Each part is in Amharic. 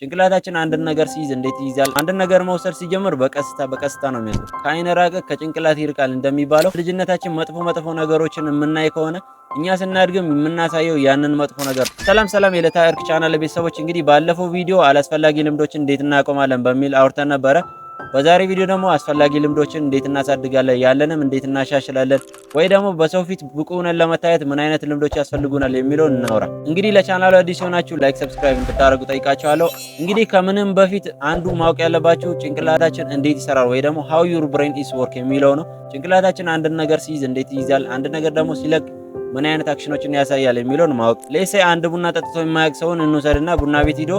ጭንቅላታችን አንድን ነገር ሲይዝ እንዴት ይይዛል? አንድን ነገር መውሰድ ሲጀምር በቀስታ ነው የሚያስበው። ከአይን ራቀ ከጭንቅላት ይርቃል እንደሚባለው ልጅነታችን መጥፎ ነገሮችን የምናይ ከሆነ እኛ ስናድግም የምናሳየው ያንን መጥፎ ነገር። ሰላም የለታ እርክ ቻናል ቤተሰቦች፣ እንግዲህ ባለፈው ቪዲዮ አላስፈላጊ ልምዶችን እንዴት እናቆማለን በሚል አውርተን ነበረ። በዛሬ ቪዲዮ ደግሞ አስፈላጊ ልምዶችን እንዴት እናሳድጋለን፣ ያለንም እንዴት እናሻሽላለን፣ ወይ ደግሞ በሰው ፊት ብቁ ሆነን ለመታየት ምን አይነት ልምዶች ያስፈልጉናል የሚለውን እናውራ። እንግዲህ ለቻናሉ አዲስ ሆናችሁ ላይክ፣ ሰብስክራይብ እንድታደርጉ ጠይቃችኋለሁ። እንግዲህ ከምንም በፊት አንዱ ማወቅ ያለባችሁ ጭንቅላታችን እንዴት ይሰራል ወይ ደግሞ how your brain is work የሚለው ነው። ጭንቅላታችን አንድን ነገር ሲይዝ እንዴት ይይዛል፣ አንድ ነገር ደግሞ ሲለቅ ምን አይነት አክሽኖችን ያሳያል የሚለውን ማወቅ። ለሴ አንድ ቡና ጠጥቶ የማያውቅ ሰውን እንውሰድና ቡና ቤት ሂዶ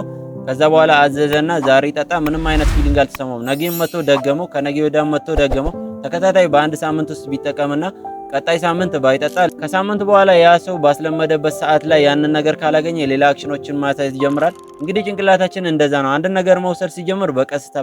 ከዛ በኋላ አዘዘና ዛሬ ጠጣ፣ ምንም አይነት ፊሊንግ አልተሰማውም። ነገም መጥቶ ደገመው፣ ከነገ ወዲያም መጥቶ ደገመው። ተከታታይ በአንድ ሳምንት ውስጥ ቢጠቀምና ቀጣይ ሳምንት ባይጠጣ ከሳምንት በኋላ ያ ሰው ባስለመደበት ሰዓት ላይ ያንን ነገር ካላገኘ ሌላ አክሽኖችን ማሳየት ይጀምራል። እንግዲህ ጭንቅላታችን እንደዛ ነው። አንድ ነገር መውሰድ ሲጀምር በቀስታ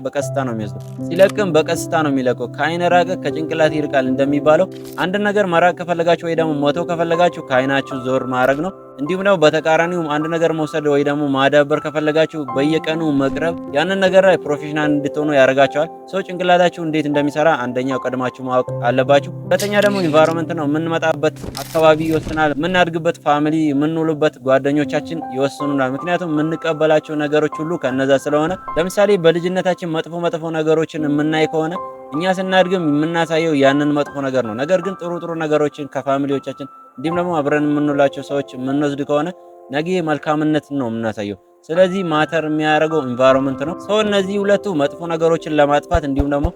ነው የሚወስደው፣ ሲለቅም በቀስታ ነው የሚለቀው። ከአይን ራቀ ከጭንቅላት ይርቃል እንደሚባለው አንድ ነገር መራቅ ከፈለጋችሁ ወይ ደግሞ መተው ከፈለጋችሁ ከአይናችሁ ዞር ማድረግ ነው። እንዲሁም ደግሞ በተቃራኒው አንድ ነገር መውሰድ ወይ ደግሞ ማዳበር ከፈለጋችሁ በየቀኑ መቅረብ ያንን ነገር ላይ ፕሮፌሽናል እንድትሆኑ ያደርጋቸዋል። ሰው ጭንቅላታችሁ እንዴት እንደሚሰራ አንደኛው ቀድማችሁ ማወቅ አለባችሁ። ሁለተኛ ደግሞ ኢንቫይሮንመንት ነው። የምንመጣበት አካባቢ ይወስናል። የምናድግበት ፋሚሊ፣ የምንውልበት ጓደኞቻችን ይወስኑናል። ምክንያቱም የምንቀበላቸው ነገሮች ሁሉ ከነዛ ስለሆነ፣ ለምሳሌ በልጅነታችን መጥፎ ነገሮችን የምናይ ከሆነ እኛ ስናድግም የምናሳየው ያንን መጥፎ ነገር ነው። ነገር ግን ጥሩ ነገሮችን ከፋሚሊዎቻችን እንዲሁም ደግሞ አብረን የምንውላቸው ሰዎች የምንወስድ ከሆነ ነገ መልካምነት ነው የምናሳየው። ስለዚህ ማተር የሚያደርገው ኢንቫይሮንመንት ነው። ሰው እነዚህ ሁለቱ መጥፎ ነገሮችን ለማጥፋት እንዲሁም ደግሞ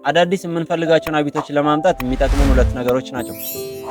አዳዲስ የምንፈልጋቸውን ሀቢቶች ለማምጣት የሚጠቅሙን ሁለት ነገሮች ናቸው።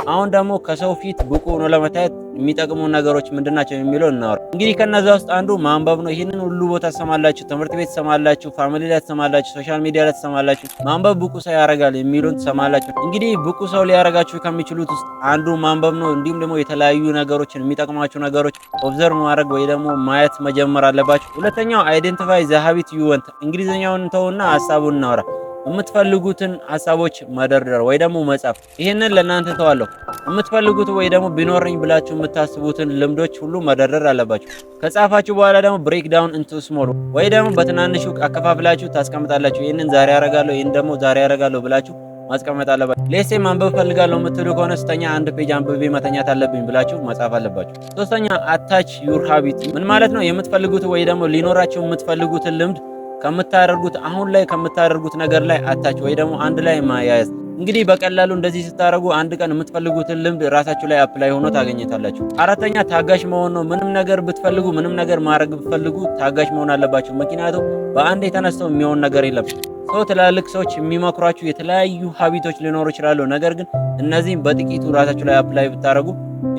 አሁን ደግሞ ከሰው ፊት ብቁ ሆኖ ለመታየት የሚጠቅሙ ነገሮች ምንድናቸው የሚለው እናወራ። እንግዲህ ከነዛ ውስጥ አንዱ ማንበብ ነው። ይህንን ሁሉ ቦታ ትሰማላችሁ፣ ትምህርት ቤት ትሰማላችሁ፣ ፋሚሊ ላይ ትሰማላችሁ፣ ሶሻል ሚዲያ ላይ ትሰማላችሁ። ማንበብ ብቁ ሰው ያደርጋል የሚሉን ትሰማላችሁ። እንግዲህ ብቁ ሰው ሊያደርጋችሁ ከሚችሉት ውስጥ አንዱ ማንበብ ነው። እንዲሁም ደግሞ የተለያዩ ነገሮችን የሚጠቅማችሁ ነገሮች ኦብዘርቭ ማድረግ ወይ ደግሞ ማየት መጀመር አለባችሁ። ሁለተኛው አይዴንቲፋይ ዘ ሃቢት ዩ ዋንት። እንግሊዝኛውን ተውና ሀሳቡን እናወራ። የምትፈልጉትን ሀሳቦች መደርደር ወይ ደግሞ መጻፍ። ይሄንን ለእናንተ ተዋለሁ። የምትፈልጉት ወይ ደግሞ ቢኖርኝ ብላችሁ የምታስቡትን ልምዶች ሁሉ መደርደር አለባችሁ። ከጻፋችሁ በኋላ ደግሞ ብሬክ ዳውን ኢንቱ ስሞል ወይ ደግሞ በትናንሹ አከፋፍላችሁ ታስቀምጣላችሁ። ይሄንን ዛሬ ያረጋለሁ፣ ይሄን ደግሞ ዛሬ ያረጋለሁ ብላችሁ ማስቀመጥ አለባችሁ። ሌሴ ማንበብ ፈልጋለሁ የምትሉ ከሆነ ስተኛ አንድ ፔጅ አንብቤ መተኛት አለብኝ ብላችሁ መጻፍ አለባችሁ። ሶስተኛ አታች ዩር ሃቢት። ምን ማለት ነው? የምትፈልጉት ወይ ደግሞ ሊኖራችሁ የምትፈልጉትን ልምድ ከምታደርጉት አሁን ላይ ከምታደርጉት ነገር ላይ አታች ወይ ደግሞ አንድ ላይ ማያያዝ። እንግዲህ በቀላሉ እንደዚህ ስታደርጉ አንድ ቀን የምትፈልጉትን ልምድ ራሳችሁ ላይ አፕላይ ሆኖ ታገኙታላችሁ። አራተኛ ታጋሽ መሆን ነው። ምንም ነገር ብትፈልጉ፣ ምንም ነገር ማድረግ ብትፈልጉ ታጋሽ መሆን አለባችሁ። ምክንያቱም በአንድ የተነስተው የሚሆን ነገር የለም። ሰው ትላልቅ ሰዎች የሚመክሯችሁ የተለያዩ ሀቢቶች ሊኖሩ ይችላሉ። ነገር ግን እነዚህም በጥቂቱ ራሳችሁ ላይ አፕላይ ብታደርጉ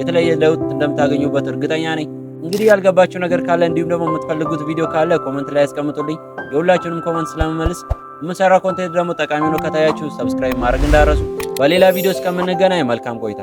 የተለየ ለውጥ እንደምታገኙበት እርግጠኛ ነኝ። እንግዲህ ያልገባችሁ ነገር ካለ እንዲሁም ደግሞ የምትፈልጉት ቪዲዮ ካለ ኮሜንት ላይ ያስቀምጡልኝ። የሁላችሁንም ኮሜንት ስለምመልስ የምሰራው ኮንቴንት ደግሞ ጠቃሚ ነው ከታያችሁ ሰብስክራይብ ማድረግ እንዳረሱ። በሌላ ቪዲዮ እስከምንገናኝ መልካም ቆይታ።